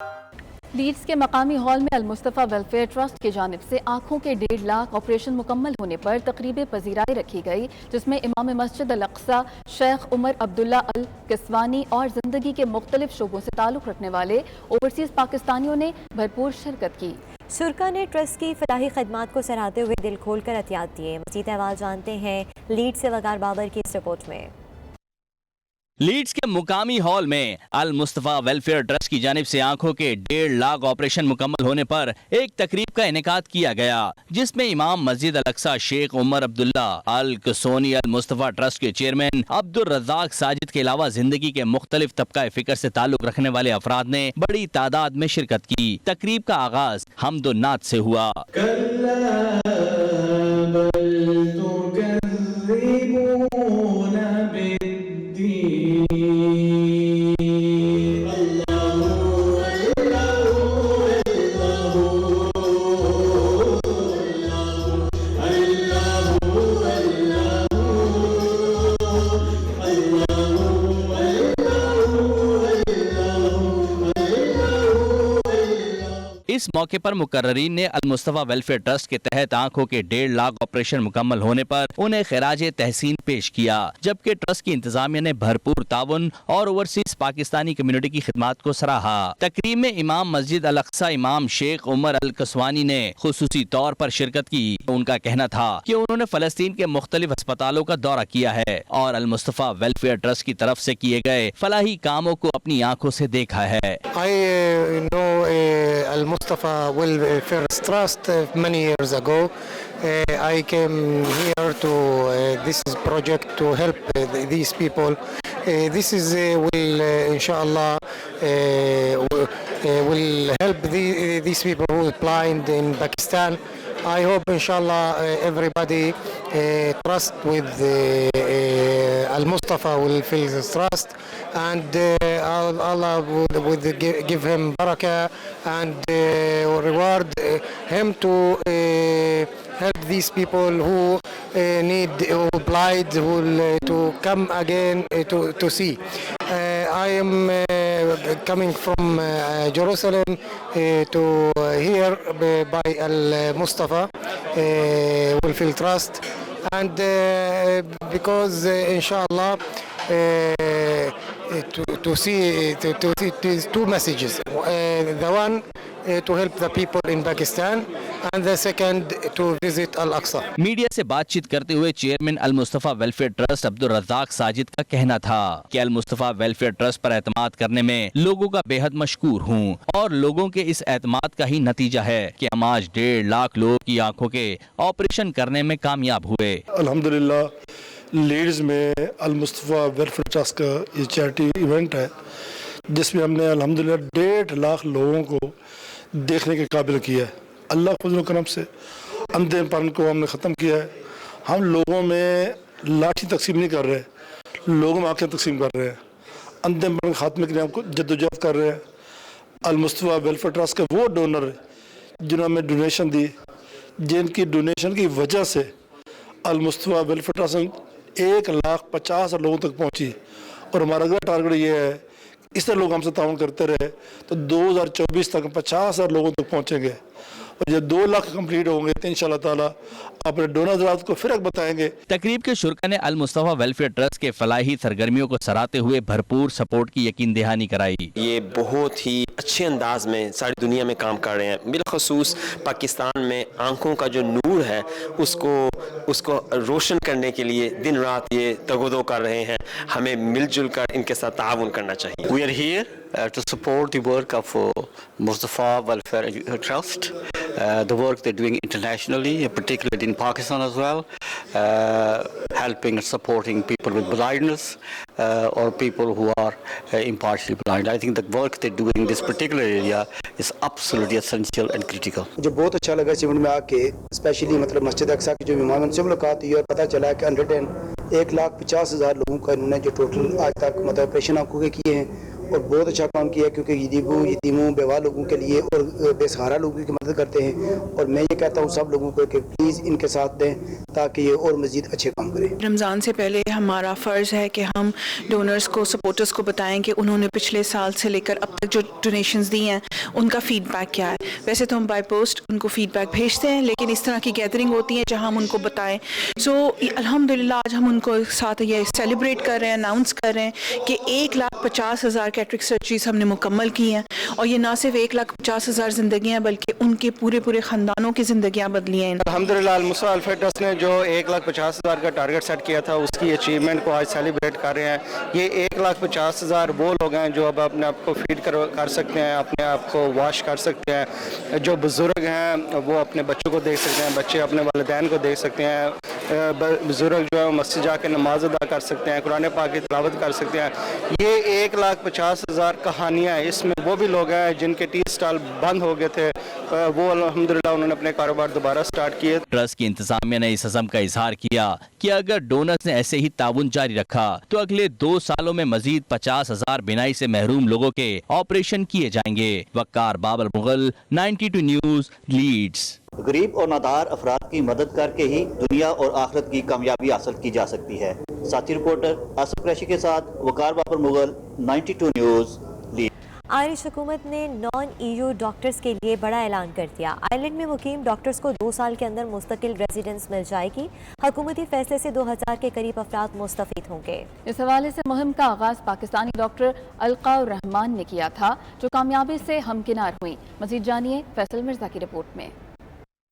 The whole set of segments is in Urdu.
لیڈز کے مقامی ہال میں المصطفیٰ ویلفیئر ٹرسٹ کی جانب سے آنکھوں کے 1.5 لاکھ آپریشن مکمل ہونے پر تقریب پذیرائی رکھی گئی، جس میں امام مسجد الاقصی شیخ عمر عبداللہ القسوانی اور زندگی کے مختلف شعبوں سے تعلق رکھنے والے اوورسیز پاکستانیوں نے بھرپور شرکت کی۔ شرکا نے ٹرسٹ کی فلاحی خدمات کو سراہتے ہوئے دل کھول کر عطیات دیے۔ مزید احوال جانتے ہیں لیڈز سے وقار بابر کی اس رپورٹ میں۔ لیڈز کے مقامی ہال میں المصطفیٰ ویلفیئر ٹرسٹ کی جانب سے آنکھوں کے 1.5 لاکھ آپریشن مکمل ہونے پر ایک تقریب کا انعقاد کیا گیا، جس میں امام مسجد الاقصی شیخ عمر عبداللہ القسوانی المصطفیٰ ٹرسٹ کے چیئرمین عبدالرزاق ساجد کے علاوہ زندگی کے مختلف طبقہ فکر سے تعلق رکھنے والے افراد نے بڑی تعداد میں شرکت کی۔ تقریب کا آغاز حمد و نعت سے ہوا۔ اس موقع پر مقررین نے المصطفیٰ ویلفیئر ٹرسٹ کے تحت آنکھوں کے 1.5 لاکھ آپریشن مکمل ہونے پر انہیں خراج تحسین پیش کیا، جبکہ ٹرسٹ کی انتظامیہ نے بھرپور تعاون اور اوورسیز پاکستانی کمیونٹی کی خدمات کو سراہا۔ تقریب میں امام مسجد الاقصی امام شیخ عمر القسوانی نے خصوصی طور پر شرکت کی۔ ان کا کہنا تھا کہ انہوں نے فلسطین کے مختلف اسپتالوں کا دورہ کیا ہے اور المصطفیٰ ویلفیئر ٹرسٹ کی طرف سے کیے گئے فلاحی کاموں کو اپنی آنکھوں سے دیکھا ہے۔ Mustafa Welfare Trust many years ago. I came here to this project to help these people. This is will inshallah will help these people who are blind in Pakistan. I hope inshallah everybody trust with Al-Mustafa Welfare Trust, and Allah would give him barakah and reward him to help these people who need blind to come again to see. I am coming from Jerusalem to here by Al-Mustafa Welfare Trust, and because inshallah to see two messages. The one to help the people in Pakistan, and the second to visit Al-Aqsa. Media سے بات چیت کرتے ہوئے chairman Al-Mustafa welfare trust Abdul Razzaq Sajid کا کہنا تھا کہ المصطفیٰ ویلفیئر ٹرسٹ پر اعتماد کرنے میں لوگوں کا بے حد مشکور ہوں، اور لوگوں کے اس اعتماد کا ہی نتیجہ ہے کہ ہم آج 1.5 لاکھ لوگوں کی آنکھوں کے آپریشن کرنے میں کامیاب ہوئے۔ الحمدللہ لیڈز میں المصطفیٰ ویلفیئر ٹرسٹ کا یہ چیریٹی ایونٹ ہے، جس میں ہم نے الحمدللہ 1.5 لاکھ لوگوں کو دیکھنے کے قابل کیا ہے۔ اللہ فضل و کرم سے اندھے پن کو ہم نے ختم کیا ہے۔ ہم لوگوں میں لاٹھی تقسیم نہیں کر رہے، لوگوں میں آنکھیں تقسیم کر رہے ہیں۔ اندھے پن خاتمے کے لیے ہم کو جدوجہد کر رہے ہیں۔ المصطفیٰ ویلفیئر ٹرسٹ کے وہ ڈونر جنہوں نے ڈونیشن دی، جن کی ڈونیشن کی وجہ سے المصطفیٰ ویلفیئر ٹرسٹ 1,50,000 لوگوں تک پہنچی، اور ہمارا اگلا ٹارگیٹ یہ ہے اس طرح لوگ ہم سے تعاون کرتے رہے تو 2024 تک 50,000 لوگوں تک پہنچیں گے، اور جب 2 لاکھ کمپلیٹ ہوں گے تو انشاءاللہ تعالیٰ اپنے ڈونر حضرات کو پھر بتائیں گے۔ تقریب کے شرکا نے المصطفیٰ ویلفیئر ٹرسٹ کے فلاحی سرگرمیوں کو سراہتے ہوئے بھرپور سپورٹ کی یقین دہانی کرائی۔ یہ بہت ہی اچھے انداز میں ساری دنیا میں کام کر رہے ہیں، بالخصوص پاکستان میں آنکھوں کا جو نور ہے اس کو روشن کرنے کے لیے دن رات یہ تگودو کر رہے ہیں۔ ہمیں مل جل کر ان کے ساتھ تعاون کرنا چاہیے۔ We are here to support the work of Mustafa Welfare Trust, the work they're doing internationally, particularly in Pakistan as well, helping and supporting people with blindness or people who are impartially blind. I think the work they're doing in this particular area is absolutely essential and critical. مجھے بہت اچھا لگا اس ایونٹ میں آ کے، اسپیشلی مطلب مسجد اقصیٰ کی جو امام سے ملاقات ہوئی اور پتہ چلا کہ 1,50,000 لوگوں کا انہوں نے جو ٹوٹل آج تک مطلب آپریشن آنکھوں کے کیے ہیں، اور بہت اچھا کام کیا کیونکہ یتیموں بیوہ لوگوں کے لیے اور بے سہارا لوگوں کی مدد کرتے ہیں۔ اور میں یہ کہتا ہوں سب لوگوں کو کہ فیسلٹیز ان کے ساتھ دیں تاکہ یہ اور مزید اچھے کام کریں. رمضان سے پہلے ہمارا فرض ہے کہ ہم ڈونرز کو سپورٹرز کو بتائیں کہ انہوں نے پچھلے سال سے لے کر اب تک جو ڈونیشنز دی ہیں ان کا فیڈ بیک کیا ہے. ویسے تو ہم بائی پوسٹ ان کو فیڈ بیک بھیجتے ہیں, لیکن اس طرح کی گیدرنگ ہوتی ہیں جہاں ہم ان کو بتائیں. سو الحمدللہ آج ہم ان کو ساتھ یہ سیلیبریٹ کر رہے ہیں, اناؤنس کر رہے ہیں کہ 1,50,000 کیٹرک سرجریز ہم نے مکمل کی ہیں, اور یہ نہ صرف 1,50,000 زندگیاں بلکہ ان کے پورے خاندانوں کی زندگیاں بدلی ہیں. الحمدللہ المصطفیٰ ویلفیئر ٹرسٹ نے جو 1,50,000 کا ٹارگٹ سیٹ کیا تھا اس کی اچیومنٹ کو آج سیلیبریٹ کر رہے ہیں. یہ 1,50,000 وہ لوگ ہیں جو اب اپنے آپ کو فیڈ کر سکتے ہیں, اپنے آپ کو واش کر سکتے ہیں. جو بزرگ ہیں وہ اپنے بچوں کو دیکھ سکتے ہیں, بچے اپنے والدین کو دیکھ سکتے ہیں, بزرگ جو ہے مسجد جا کے نماز ادا کر سکتے ہیں, قرآن پاک کی تلاوت کر سکتے ہیں. یہ 1,50,000 کہانیاں ہیں. اس میں وہ بھی لوگ ہیں جن کے ٹی اسٹال بند ہو گئے تھے, وہ الحمدللہ انہوں نے اپنے کاروبار دوبارہ سٹارٹ کیے. ٹرسٹ کی انتظامیہ نے اس عزم کا اظہار کیا کہ اگر ڈونرز نے ایسے ہی تعاون جاری رکھا تو اگلے 2 سالوں میں مزید 50,000 بینائی سے محروم لوگوں کے آپریشن کیے جائیں گے. وقار بابر مغل, 92 نیوز, لیڈز. غریب اور نادار افراد کی مدد کر کے ہی دنیا اور آخرت کی کامیابی حاصل کی جا سکتی ہے. ساتھی رپورٹر آصف قریشی کے ساتھ Waqar Babar Mughal, 92 news, Leeds. Irish حکومت نے نان EU ڈاکٹرز کے لیے بڑا اعلان کر دیا. آئرلینڈ میں مقیم ڈاکٹرز کو 2 سال کے اندر مستقل ریزیڈنس مل جائے گی. حکومتی فیصلے سے 2,000 کے قریب افراد مستفید ہوں گے. اس حوالے سے مہم کا آغاز پاکستانی ڈاکٹر القاء الرحمان نے کیا تھا, جو کامیابی سے ہمکنار ہوئی. مزید جانیے فیصل مرزا کی رپورٹ میں.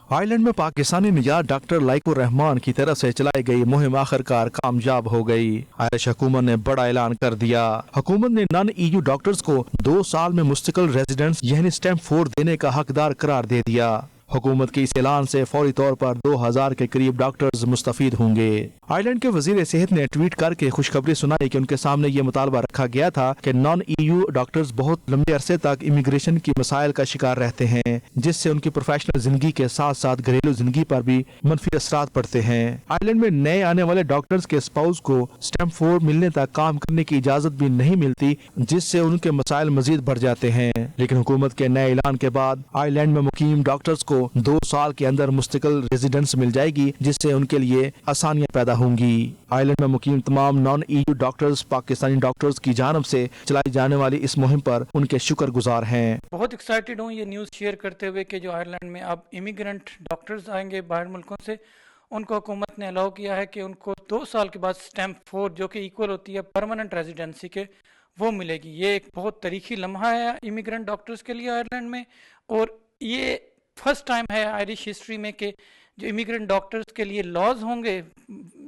آئرلینڈ میں پاکستانی نژاد ڈاکٹر لائق الرحمان کی طرف سے چلائی گئی مہم آخرکار کامیاب ہو گئی. آئرش حکومت نے بڑا اعلان کر دیا. حکومت نے نان EU ڈاکٹرز کو 2 سال میں مستقل ریزیڈنس یعنی اسٹیمپ 4 دینے کا حقدار قرار دے دیا. حکومت کے اس اعلان سے فوری طور پر 2,000 کے قریب ڈاکٹرز مستفید ہوں گے. آئرلینڈ کے وزیر صحت نے ٹویٹ کر کے خوشخبری سنائی کہ ان کے سامنے یہ مطالبہ رکھا گیا تھا کہ نان EU ڈاکٹرز بہت لمبے عرصے تک امیگریشن کی مسائل کا شکار رہتے ہیں, جس سے ان کی پروفیشنل زندگی کے ساتھ ساتھ گھریلو زندگی پر بھی منفی اثرات پڑتے ہیں. آئرلینڈ میں نئے آنے والے ڈاکٹرز کے اسپاؤس کو اسٹیمپ 4 ملنے تک کام کرنے کی اجازت بھی نہیں ملتی, جس سے ان کے مسائل مزید بڑھ جاتے ہیں. لیکن حکومت کے نئے اعلان کے بعد آئرلینڈ میں مقیم ڈاکٹرز کو 2 سال کے اندر مستقل ریزیڈنس مل جائے گی, جس سے ان کے لیے آسانیاں پیدا ہوں گی. آئرلینڈ میں مقیم تمام naan EU doctors Pakistani doctors کی جانب سے چلائی جانے والی اس مہم پر ان کے شکر گزار ہیں. بہت ایکسائٹیڈ ہوں یہ نیوز شیئر کرتے ہوئے کہ جو آئرلینڈ میں اب امیگرنٹ ڈاکٹرز آئیں گے باہر ملکوں سے, ان کو حکومت نے الاؤ کیا ہے کہ ان کو 2 سال کے بعد اسٹیمپ 4 جو کہ ایکول ہوتی ہے پرماننٹ ریزیڈنسی کے, وہ ملے گی. یہ ایک بہت تاریخی لمحہ ہے امیگرنٹ ڈاکٹرز کے لیے آئرلینڈ میں, اور یہ فرسٹ ٹائم ہے آئرش ہسٹری میں کہ جو امیگرنٹ ڈاکٹرز کے لیے لاز ہوں گے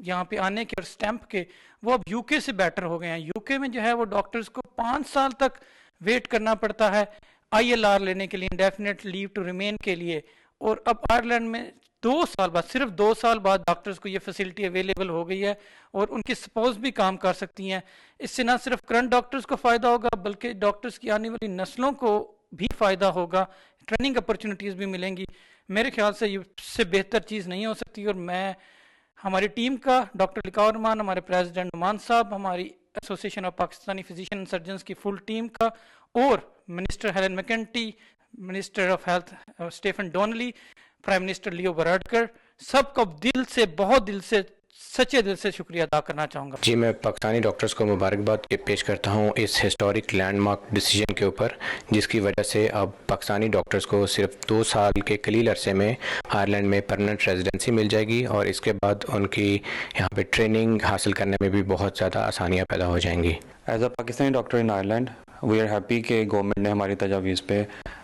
یہاں پہ آنے کے اور اسٹیمپ کے, وہ اب UK سے بیٹر ہو گئے ہیں. UK میں جو ہے وہ ڈاکٹرز کو 5 سال تک ویٹ کرنا پڑتا ہے ILR لینے کے لیے, انڈیفینٹ لیو ٹو ریمین کے لیے, اور اب آئرلینڈ میں 2 سال بعد, صرف 2 سال بعد ڈاکٹرز کو یہ فیسلٹی اویلیبل ہو گئی ہے, اور ان کی سپوز بھی کام کر سکتی ہیں. اس سے نہ صرف کرنٹ ڈاکٹرز کو فائدہ ہوگا بلکہ ڈاکٹرز کی آنے والی نسلوں کو بھی فائدہ ہوگا, ٹریننگ اپرچونٹیز بھی ملیں گی. میرے خیال سے یہ سے بہتر چیز نہیں ہو سکتی, اور میں ہماری ٹیم کا ڈاکٹر القاء الرحمان, ہمارے پریزیڈنٹ نعمان صاحب, ہماری association of Pakistani physician surgeons کی فل ٹیم کا, اور minister Helen McEntee, minister of health Stephen Donnelly, prime minister Leo Varadkar, سب کو دل سے, بہت دل سے, سچے دل سے شکریہ ادا کرنا چاہوں گا. جی, میں پاکستانی ڈاکٹرز کو مبارکباد پیش کرتا ہوں اس ہسٹورک لینڈ مارک ڈیسیجن کے اوپر, جس کی وجہ سے اب پاکستانی ڈاکٹرز کو صرف 2 سال کے قلیل عرصے میں آئرلینڈ میں پرماننٹ ریزیڈنسی مل جائے گی, اور اس کے بعد ان کی یہاں پہ ٹریننگ حاصل کرنے میں بھی بہت زیادہ آسانیاں پیدا ہو جائیں گی. As a Pakistani doctor in Ireland we are happy کہ گورنمنٹ نے ہماری تجاویز پہ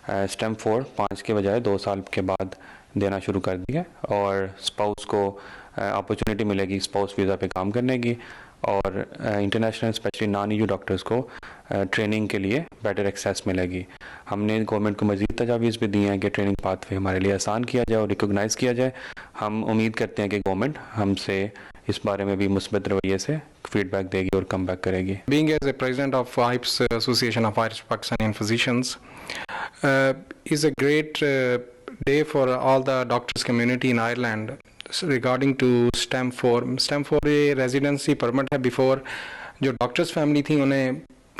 اسٹیمپ 4 5 کے بجائے 2 سال کے بعد دینا شروع کر دی ہے, اور اسپاؤس کو اپرچونیٹی ملے گی اسپاؤس ویزا پہ کام کرنے کی, اور international especially non EU doctors کو ٹریننگ کے لیے بیٹر ایکسیس ملے گی. ہم نے گورنمنٹ کو مزید تجاویز بھی دی ہیں کہ ٹریننگ پاتھ وے ہمارے لیے آسان کیا جائے اور ریکوگنائز کیا جائے. ہم امید کرتے ہیں کہ گورنمنٹ ہم سے اس بارے میں بھی مثبت رویے سے فیڈ بیک دے گی اور کم بیک کرے گی. Being as a president of IPS Association of Irish Pakistani Physicians is a great day for all the doctors community in Ireland. Regarding to stamp 4 یہ ریزیڈنسی پرمٹ ہے. بیفور جو ڈاکٹرز فیملی تھی انہیں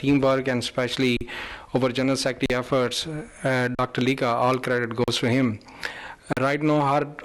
teamwork and especially our General Secretary efforts, Dr. Lika, all credit goes to him. Right now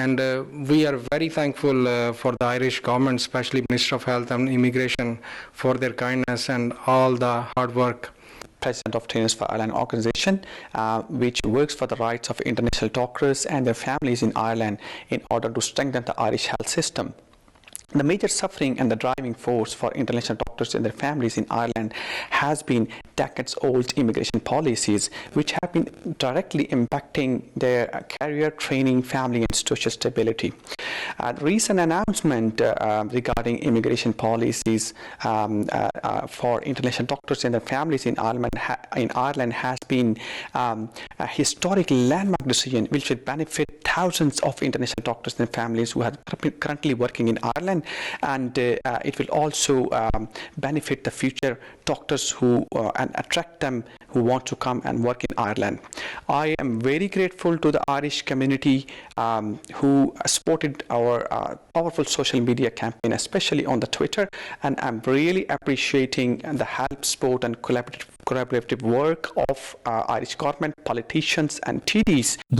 And we are very thankful for the Irish government, especially Minister of Health and Immigration, for their kindness and all the hard work. President of Trainers for Ireland organization, which works for the rights of international doctors and their families in Ireland in order to strengthen the Irish health system. The major suffering and the driving force for international doctors and their families in Ireland has been decades-old immigration policies, which have been directly impacting their career, training, family, and social stability. A recent announcement regarding immigration policies for international doctors and their families in Ireland has been a historic landmark decision, which will benefit thousands of international doctors and families who are currently working in Ireland, and it will also benefit the future doctors who and attract them who want to come and work in Ireland. I am very grateful to the Irish community who supported our powerful social media campaign, especially on the Twitter, and I'm really appreciating the help, support and collaborative work of Irish government, politicians and TDs.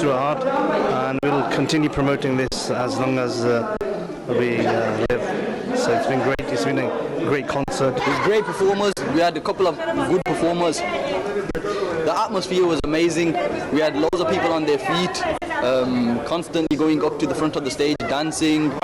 to our heart and we'll continue promoting this as long as we live. So it's been great. It's been a great concert. It was great performers. We had a couple of good performers. The atmosphere was amazing. We had loads of people on their feet, constantly going up to the front of the stage, dancing.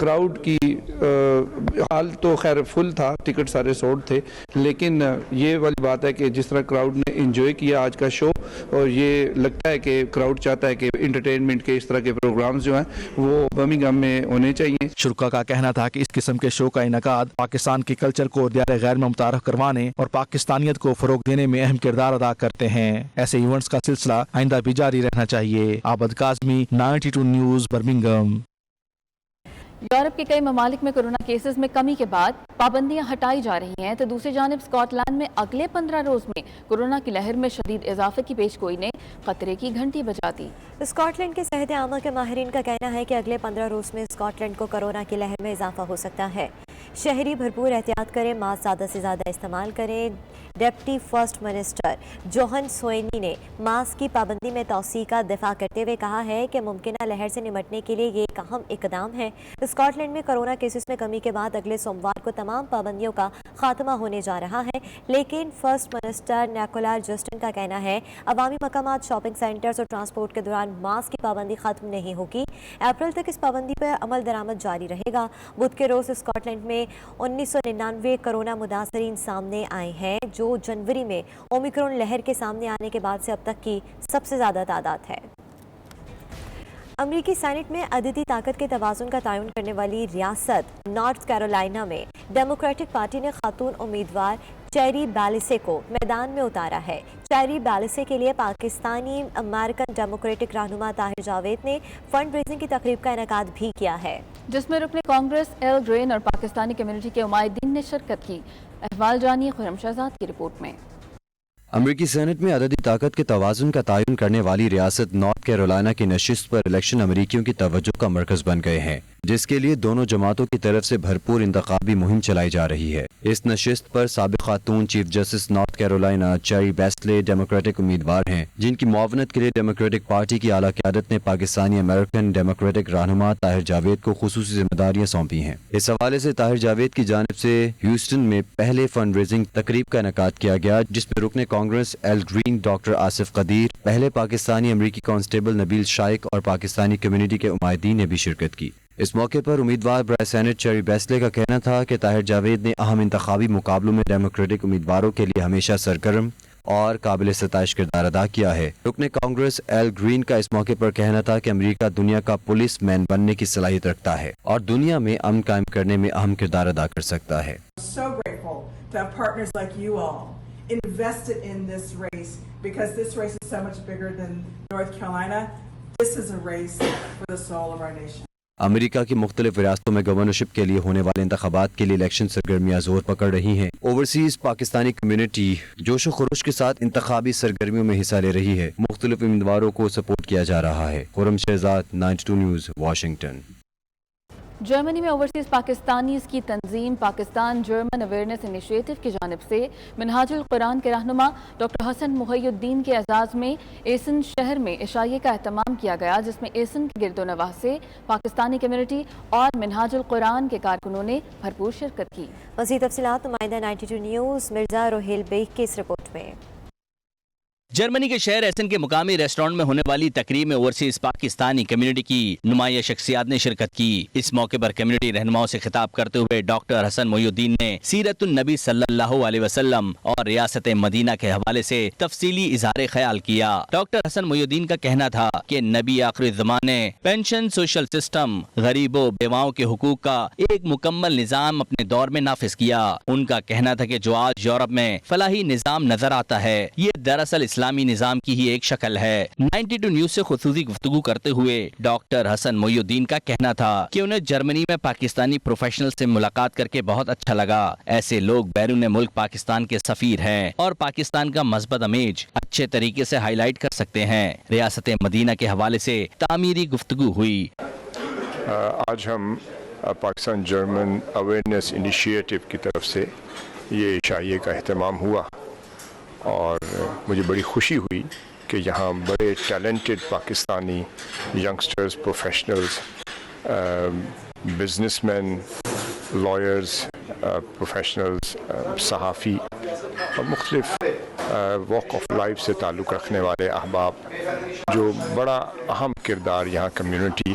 Crowd کی حال تو خیر فل تھا, ٹکٹ سارے سولڈ تھے, لیکن یہ والی بات ہے کہ جس طرح کراؤڈ نے انجوائے کیا آج کا شو, اور یہ لگتا ہے کہ کراؤڈ چاہتا ہے کہ انٹرٹینمنٹ کے اس طرح کے پروگرامز جو ہیں وہ برمنگھم میں ہونے چاہیے. شرکا کا کہنا تھا کہ اس قسم کے شو کا انعقاد پاکستان کے کلچر کو دیار غیر میں متعارف کروانے اور پاکستانیت کو فروغ دینے میں اہم کردار ادا کرتے ہیں. ایسے ایونٹس کا سلسلہ آئندہ بھی جاری رہنا چاہیے. عابد کاظمی, 92 نیوز, برمنگھم. یورپ کے کئی ممالک میں کورونا کیسز میں کمی کے بعد پابندیاں ہٹائی جا رہی ہیں تو دوسری جانب اسکاٹ لینڈ میں اگلے 15 روز میں کورونا کی لہر میں شدید اضافے کی پیش گوئی نے خطرے کی گھنٹی بجا دی. اسکاٹ لینڈ کے صحت عامہ کے ماہرین کا کہنا ہے کہ اگلے 15 روز میں اسکاٹ لینڈ کو کورونا کی لہر میں اضافہ ہو سکتا ہے. شہری بھرپور احتیاط کریں, ماسک زیادہ سے زیادہ استعمال کریں. ڈپٹی فرسٹ منسٹر جوہن سوئنی نے ماسک کی پابندی میں توسیع کا دفاع کرتے ہوئے کہا ہے کہ ممکنہ لہر سے نمٹنے کے لیے یہ ایک اہم اقدام ہے. اسکاٹ لینڈ میں کورونا کیسز میں کمی کے بعد اگلے سوموار کو تمام پابندیوں کا خاتمہ ہونے جا رہا ہے, لیکن فرسٹ منسٹر نیکولا جسٹن کا کہنا ہے عوامی مقامات, شاپنگ سینٹرز اور ٹرانسپورٹ کے دوران ماسک کی پابندی ختم نہیں ہوگی. اپریل تک اس پابندی پر عمل درآمد جاری رہے گا. بدھ کے روز اسکاٹ لینڈ میں 1999 کورونا متاثرین سامنے آئے ہیں, جو جنوری میں اومیکرون لہر کے سامنے آنے کے بعد سے اب تک کی سب سے زیادہ تعداد ہے. امریکی سینٹ میں عددی طاقت کے توازن کا تعین کرنے والی ریاست نارتھ کیرولائنا میں ڈیموکریٹک پارٹی نے خاتون امیدوار چیری بیلیسے کو میدان میں اتارا ہے. چیری بیلیسے کے لیے پاکستانی امریکن ڈیموکریٹک رہنما طاہر جاوید نے فنڈ ریزنگ کی تقریب کا انعقاد بھی کیا ہے, جس میں رکن کانگریس ایل گرین اور پاکستانی کمیونٹی کے عمائدین نے شرکت کی. احوال جانیے خرم شہزاد کی رپورٹ میں. امریکی سینٹ میں عددی طاقت کے توازن کا تعین کرنے والی ریاست نارتھ کیرولائنا کی نشست پر الیکشن امریکیوں کی توجہ کا مرکز بن گئے ہیں, جس کے لیے دونوں جماعتوں کی طرف سے بھرپور انتخابی مہم چلائی جا رہی ہے. اس نشست پر سابق خاتون chief justice North Carolina Cheri Beasley Democratic امیدوار ہیں, جن کی معاونت کے لیے ڈیموکریٹک پارٹی کی اعلیٰ قیادت نے پاکستانی امریکن ڈیموکریٹک رہنما طاہر جاوید کو خصوصی ذمہ داریاں سونپی ہیں. اس حوالے سے طاہر جاوید کی جانب سے ہیوسٹن میں پہلے فنڈ ریزنگ تقریب کا انعقاد کیا گیا, جس میں رکن Congress Al Green doctor Asif Qadir, پہلے پاکستانی امریکی کانسٹیبل نبیل شائق اور پاکستانی کمیونٹی کے عمائدین نے بھی شرکت کی. اس موقع پر امیدوار برائے سینٹ چیری بیسلے کا کہنا تھا کہ طاہر جاوید نے اہم انتخابی مقابلوں میں ڈیموکریٹک امیدواروں کے لیے ہمیشہ سرگرم اور قابل ستائش کردار ادا کیا ہے. رکن کانگریس ایل گرین کا اس موقع پر کہنا تھا کہ امریکہ دنیا کا پولیس مین بننے کی صلاحیت رکھتا ہے اور دنیا میں امن قائم کرنے میں اہم کردار ادا کر سکتا ہے. invested in this race because this race is so much bigger than North Carolina. This is a race for the soul of our nation. امریکہ کی مختلف ریاستوں میں گورنرشپ کے لیے ہونے والے انتخابات کے لیے الیکشن سرگرمیاں زور پکڑ رہی ہیں. اوورسیز پاکستانی کمیونٹی جوش و خروش کے ساتھ انتخابی سرگرمیوں میں حصہ لے رہی ہے. مختلف امیدواروں کو سپورٹ کیا جا رہا ہے. خرم شہزاد, 92 نیوز, واشنگٹن. جرمنی میں اوورسیز پاکستانیز کی تنظیم پاکستان جرمن اویئرنیس انیشیٹو کی جانب سے منہاج القرآن کے رہنما ڈاکٹر حسن محی الدین کے اعزاز میں ایسن شہر میں عشائیے کا اہتمام کیا گیا, جس میں ایسن کے گرد و نواح سے پاکستانی کمیونٹی اور منہاج القرآن کے کارکنوں نے بھرپور شرکت کی. مزید تفصیلات نمائندہ 92 نیوز مرزا روہیل بیگ کی اس رپورٹ میں. جرمنی کے شہر ایسن کے مقامی ریسٹورانٹ میں ہونے والی تقریب میں اوورسیز پاکستانی کمیونٹی کی نمایاں شخصیات نے شرکت کی. اس موقع پر کمیونٹی رہنماؤں سے خطاب کرتے ہوئے ڈاکٹر حسن محی الدین نے سیرت النبی صلی اللہ علیہ وسلم اور ریاست مدینہ کے حوالے سے تفصیلی اظہار خیال کیا. ڈاکٹر حسن محی الدین کا کہنا تھا کہ نبی آخری زمان نے پینشن سوشل سسٹم, غریبوں بیواؤں کے حقوق کا ایک مکمل نظام اپنے دور میں نافذ کیا. ان کا کہنا تھا کہ جو آج یورپ میں فلاحی نظام نظر آتا ہے یہ دراصل اسلامی نظام کی ہی ایک شکل ہے. 92 نیوز سے خصوصی گفتگو کرتے ہوئے ڈاکٹر حسن محی الدین کا کہنا تھا کہ انہیں جرمنی میں پاکستانی پروفیشنل سے ملاقات کر کے بہت اچھا لگا. ایسے لوگ بیرون ملک پاکستان کے سفیر ہیں اور پاکستان کا مثبت امیج اچھے طریقے سے ہائی لائٹ کر سکتے ہیں. ریاست مدینہ کے حوالے سے تعمیری گفتگو ہوئی. آج ہم پاکستان جرمن اویئرنیس انیشیٹو کی طرف سے یہ عشائیے کا اہتمام ہوا اور مجھے بڑی خوشی ہوئی کہ یہاں بڑے talented Pakistani youngsters, professionals, business man, lawyers, professionals, صحافی اور مختلف واک آف لائف سے تعلق رکھنے والے احباب جو بڑا اہم کردار یہاں community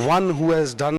one who has done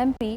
MP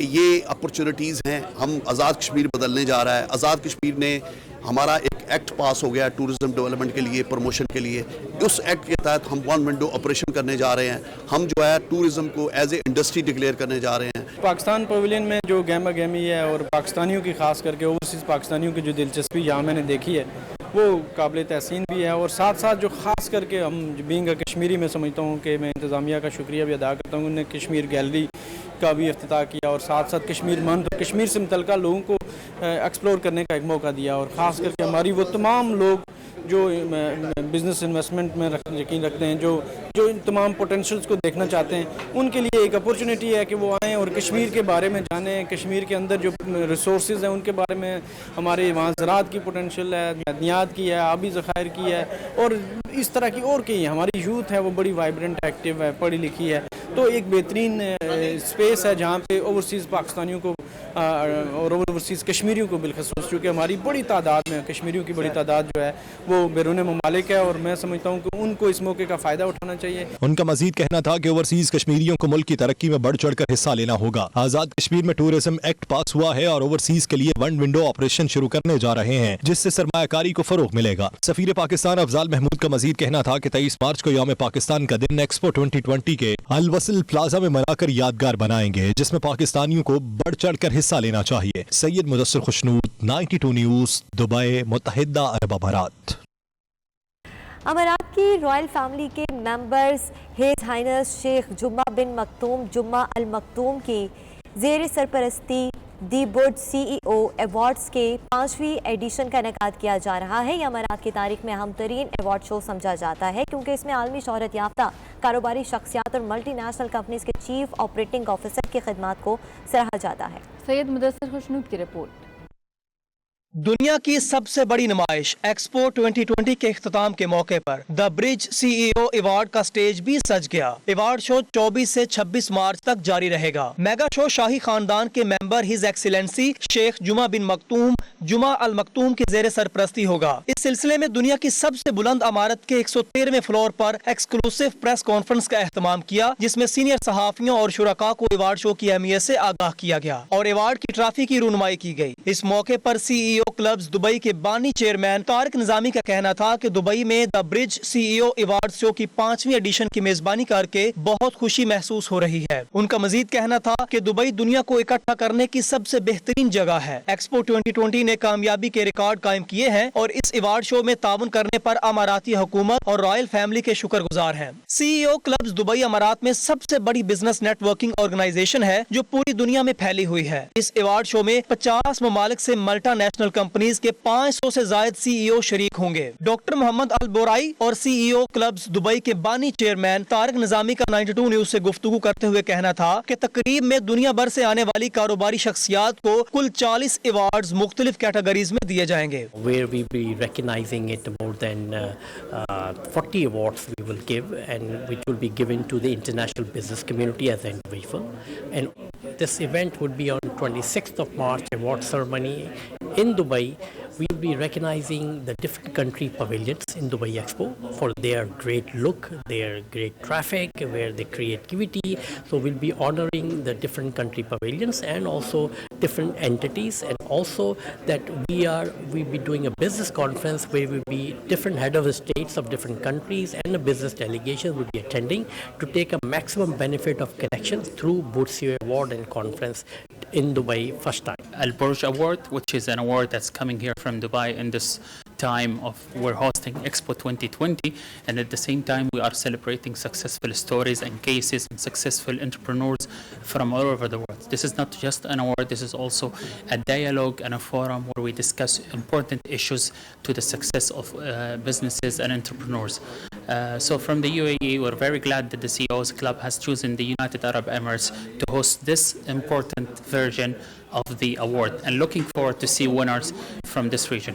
کہ یہ اپرچونٹیز ہیں. ہم آزاد کشمیر بدلنے جا رہا ہے. آزاد کشمیر نے ہمارا ایک ایکٹ پاس ہو گیا ٹورزم ڈیولپمنٹ کے لیے, پروموشن کے لیے. اس ایکٹ کے تحت ہم 1 ونڈو آپریشن کرنے جا رہے ہیں. ہم جو ہے ٹورزم کو ایز اے انڈسٹری ڈکلیئر کرنے جا رہے ہیں. پاکستان پویلین میں جو گہما گہمی ہے اور پاکستانیوں کی خاص کر کے اوورسیز پاکستانیوں کی جو دلچسپی یہاں میں نے دیکھی ہے وہ قابل تحسین بھی ہے. اور ساتھ ساتھ جو خاص کر کے ہم بینگ کشمیری میں سمجھتا ہوں کہ میں انتظامیہ کا شکریہ بھی ادا کرتا ہوں. انہوں نے کشمیر گیلری کا بھی افتتاح کیا اور ساتھ ساتھ کشمیر منتھ اور کشمیر سے متعلقہ لوگوں کو ایکسپلور کرنے کا ایک موقع دیا. اور خاص کر کے ہماری وہ تمام لوگ جو بزنس انویسٹمنٹ میں یقین رکھتے ہیں, جو ان تمام پوٹینشلز کو دیکھنا چاہتے ہیں, ان کے لیے ایک اپورچونیٹی ہے کہ وہ آئیں اور کشمیر کے بارے میں جانیں. کشمیر کے اندر جو ریسورسز ہیں ان کے بارے میں, ہمارے وہاں زراعت کی پوٹینشیل ہے, معدنیات کی ہے, آبی ذخائر کی ہے, اور اس طرح کی اور کئی. ہماری یوتھ ہے وہ بڑی وائبرنٹ ایکٹیو ہے, پڑھی لکھی ہے. تو ایک بہترین اسپیس ہے جہاں پہ اوورسیز پاکستانیوں کو اور اوورسیز کشمیریوں کو بالخصوص, چونکہ ہماری بڑی تعداد میں کشمیریوں کی بڑی تعداد جو ہے وہ بیرون ممالک ہے, اور میں سمجھتا ہوں کہ ان کو اس موقع کا فائدہ اٹھانا چاہیے. ان کا مزید کہنا تھا کہ اوورسیز کشمیریوں کو ملک کی ترقی میں بڑھ چڑھ کر حصہ لینا ہوگا. آزاد کشمیر میں ٹورزم ایکٹ پاس ہوا ہے اور اوورسیز کے لیے 1 ونڈو آپریشن شروع کرنے جا رہے ہیں, جس سے سرمایہ کاری کو فروغ ملے گا. سفیر پاکستان افضال محمود کا مزید کہنا تھا کہ 23 مارچ کو یوم پاکستان کا دن ایکسپو 2020 کے الوصل پلازا میں منا کر یادگار بنائیں گے, جس میں پاکستانیوں کو بڑھ چڑھ کر حصہ لینا چاہیے. سید مدثر خوشنود, 92 نیوز, دبئی, متحدہ عرب امارات. امارات کی رائل فیملی کے ممبرز ہیز ہائنس شیخ جمعہ بن مکتوم جمعہ المکتوم کی زیر سرپرستی دی بوڈ سی ای او ایوارڈز کے 5ویں ایڈیشن کا انعقاد کیا جا رہا ہے. یہ امارات کی تاریخ میں اہم ترین ایوارڈ شو سمجھا جاتا ہے کیونکہ اس میں عالمی شہرت یافتہ کاروباری شخصیات اور ملٹی نیشنل کمپنیز کے چیف آپریٹنگ آفیسر کی خدمات کو سراہا جاتا ہے. سید مدثر خوشنود کی رپورٹ. دنیا کی سب سے بڑی نمائش ایکسپو 2020 کے اختتام کے موقع پر دا برج سی ای او ایوارڈ کا سٹیج بھی سج گیا. ایوارڈ شو 24 سے 26 مارچ تک جاری رہے گا. میگا شو شاہی خاندان کے ممبر ہز ایکسیلنسی شیخ جمعہ بن مکتوم جمعہ المکتوم کی زیر سرپرستی ہوگا. اس سلسلے میں دنیا کی سب سے بلند عمارت کے 113ویں فلور پر ایکسکلوسیو پریس کانفرنس کا اہتمام کیا, جس میں سینئر صحافیوں اور شرکاء کو ایوارڈ شو کی اہمیت سے آگاہ کیا گیا اور ایوارڈ کی ٹرافی کی رونمائی کی گئی. اس موقع پر سی ای او کلبز دبئی کے بانی چیئرمین طارق نظامی کا کہنا تھا کہ دبئی میں دا برج سی ای او ایوارڈ شو کی 5ویں ایڈیشن کی میزبانی کر کے بہت خوشی محسوس ہو رہی ہے. ان کا مزید کہنا تھا کہ دبئی دنیا کو اکٹھا کرنے کی سب سے بہترین جگہ ہے. ایکسپو 2020 نے کامیابی کے ریکارڈ قائم کیے ہیں اور اس ایوارڈ شو میں تعاون کرنے پر اماراتی حکومت اور رائل فیملی کے شکر گزار ہیں. سی ای او کلبز دبئی امارات میں سب سے بڑی بزنس نیٹ ورکنگ آرگنائزیشن ہے جو پوری دنیا میں پھیلی ہوئی ہے. اس ایوارڈ شو میں 50 ممالک سے ملٹا نیشنل کمپنیز کے 500 سے زائد سی ای او شریک ہوں گے. ڈاکٹر محمد البورائی اور سی ای او کلبز دبئی کے بانی چیئرمین طارق نظامی کا 92 نیوز سے گفتگو کرتے ہوئے کہنا تھا کہ تقریب میں دنیا بھر سے آنے والی کاروباری شخصیات کو کل 40 ایوارڈز مختلف کیٹیگریز میں دیے جائیں گے. Where we be recognizing it more than 40 awards we will give, and which will be given to the international business community as an individual. And this event would be on 26th of March, award ceremony in Dubai. We will be recognizing the different country pavilions in Dubai Expo for their great look, their great traffic, where they creativity. So we'll be honoring the different country pavilions and also different entities, and also that we'll be doing a business conference where we'll be different head of states of different countries and a business delegation will be attending to take a maximum benefit of connections through Bootsio Award and conference in Dubai first time. Al Burj Award, which is an award that's coming here from Dubai in this time of we're hosting Expo 2020, and at the same time we are celebrating successful stories and cases and successful entrepreneurs from all over the world. This is not just an award, this is also a dialogue and a forum where we discuss important issues to the success of businesses and entrepreneurs. So from the UAE, we're very glad that the CEO's Club has chosen the United Arab Emirates to host this important version of the award, and looking forward to see winners from this region.